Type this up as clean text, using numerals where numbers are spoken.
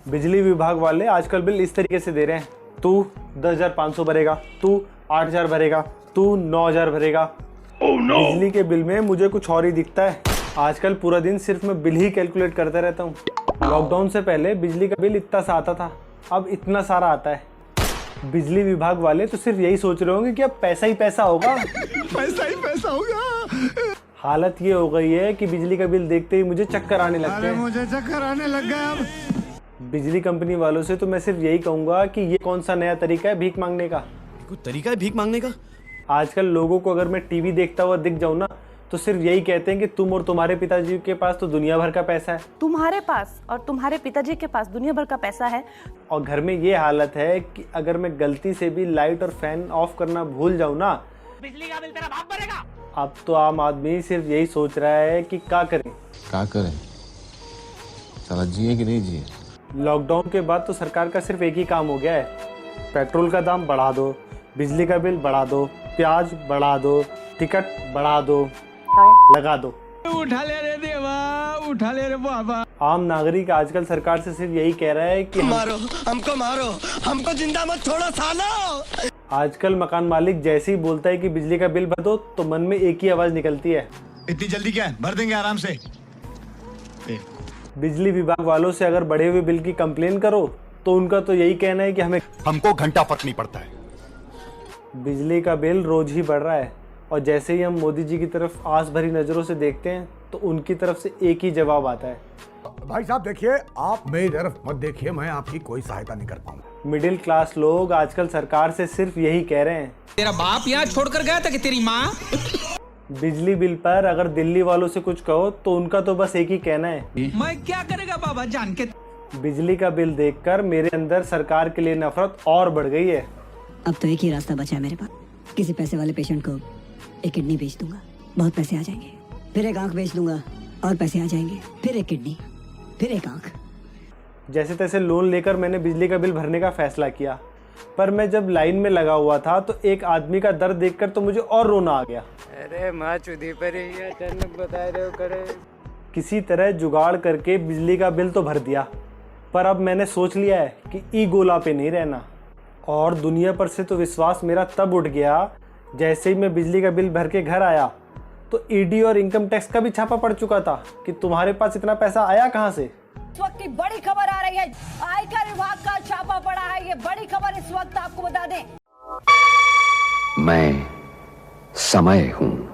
बिजली विभाग वाले आजकल बिल इस तरीके से दे रहे हैं, तू 10,500 भरेगा, तू 8,000 भरेगा, तू 9,000 भरेगा। बिजली के बिल में मुझे कुछ और ही दिखता है। आजकल पूरा दिन सिर्फ मैं बिल ही कैलकुलेट करता रहता हूँ। लॉकडाउन से पहले बिजली का बिल इतना सा आता था, अब इतना सारा आता है। बिजली विभाग वाले तो सिर्फ यही सोच रहे होंगे कि अब पैसा ही पैसा होगा। पैसा ही पैसा होगा। हालत ये हो गई है कि बिजली का बिल देखते ही मुझे चक्कर आने लगते हैं। मुझे चक्कर आने लग गया अब। बिजली कंपनी वालों से तो मैं सिर्फ यही कहूंगा कि ये कौन सा नया तरीका है भीख मांगने का। कोई तरीका है भीख मांगने का? आजकल लोगों को अगर मैं टीवी देखता हुआ दिख जाऊं ना, तो सिर्फ यही कहते हैं कि तुम और तुम्हारे पिताजी के पास तो दुनिया भर का पैसा है। तुम्हारे पास और तुम्हारे पिताजी के पास दुनिया भर का पैसा है, और घर में ये हालत है कि अगर मैं गलती से भी लाइट और फैन ऑफ करना भूल जाऊं ना, बिजली का बिल तेरा बाप भरेगा। अब तो आम आदमी सिर्फ यही सोच रहा है कि क्या करें। साला जिए कि नहीं जिए। लॉकडाउन के बाद तो सरकार का सिर्फ एक ही काम हो गया है, पेट्रोल का दाम बढ़ा दो, बिजली का बिल बढ़ा दो, प्याज बढ़ा दो, टिकट बढ़ा दो, लगा दो। उठा ले रे देवा, उठा ले रे बाबा। आम नागरिक आजकल सरकार से सिर्फ यही कह रहा है कि मारो हमको जिंदा मत छोड़ो सालो। आजकल मकान मालिक जैसे ही बोलता है कि बिजली का बिल भर दो, तो मन में एक ही आवाज निकलती है, इतनी जल्दी क्या है, भर देंगे आराम से। बिजली विभाग वालों से अगर बढ़े हुए बिल की कंप्लेन करो तो उनका तो यही कहना है कि हमको घंटा फर्क नहीं पड़ता है। बिजली का बिल रोज ही बढ़ रहा है। और जैसे ही हम मोदी जी की तरफ आस भरी नजरों से देखते हैं तो उनकी तरफ से एक ही जवाब आता है, भाई साहब देखिए, आप मेरी तरफ मत देखिए, मैं आपकी कोई सहायता नहीं कर पाऊंगा। मिडिल क्लास लोग आजकल सरकार से सिर्फ यही कह रहे हैं। तेरा बाप यहाँ छोड़कर गया था कि तेरी माँ? बिजली बिल पर अगर दिल्ली वालों से कुछ कहो तो उनका तो बस एक ही कहना है, मैं क्या करेगा बाबा जान के। बिजली का बिल देखकर मेरे अंदर सरकार के लिए नफरत और बढ़ गई है। अब तो एक ही रास्ता बचा है मेरे पास, किसी पैसे वाले पेशेंट को एक किडनी बेच दूंगा, बहुत पैसे आ जाएंगे। फिर एक आंख बेच दूंगा और पैसे आ जाएंगे। फिर एक किडनी, फिर एक आंख। जैसे तैसे लोन लेकर मैंने बिजली का बिल भरने का फैसला किया, पर मैं जब लाइन में लगा हुआ था तो एक आदमी का दर्द देखकर तो मुझे और रोना आ गया। अरे माँ चुदी पर बता रहे हो करे। किसी तरह जुगाड़ करके बिजली का बिल तो भर दिया, पर अब मैंने सोच लिया है कि ई गोला पे नहीं रहना। और दुनिया पर से तो विश्वास मेरा तब उठ गया जैसे ही मैं बिजली का बिल भर के घर आया तो ईडी और इनकम टैक्स का भी छापा पड़ चुका था कि तुम्हारे पास इतना पैसा आया कहाँ से। इस वक्त की बड़ी खबर आ रही है, आयकर विभाग का छापा पड़ा है। ये बड़ी खबर इस वक्त आपको बता दें। मैं समय हूँ।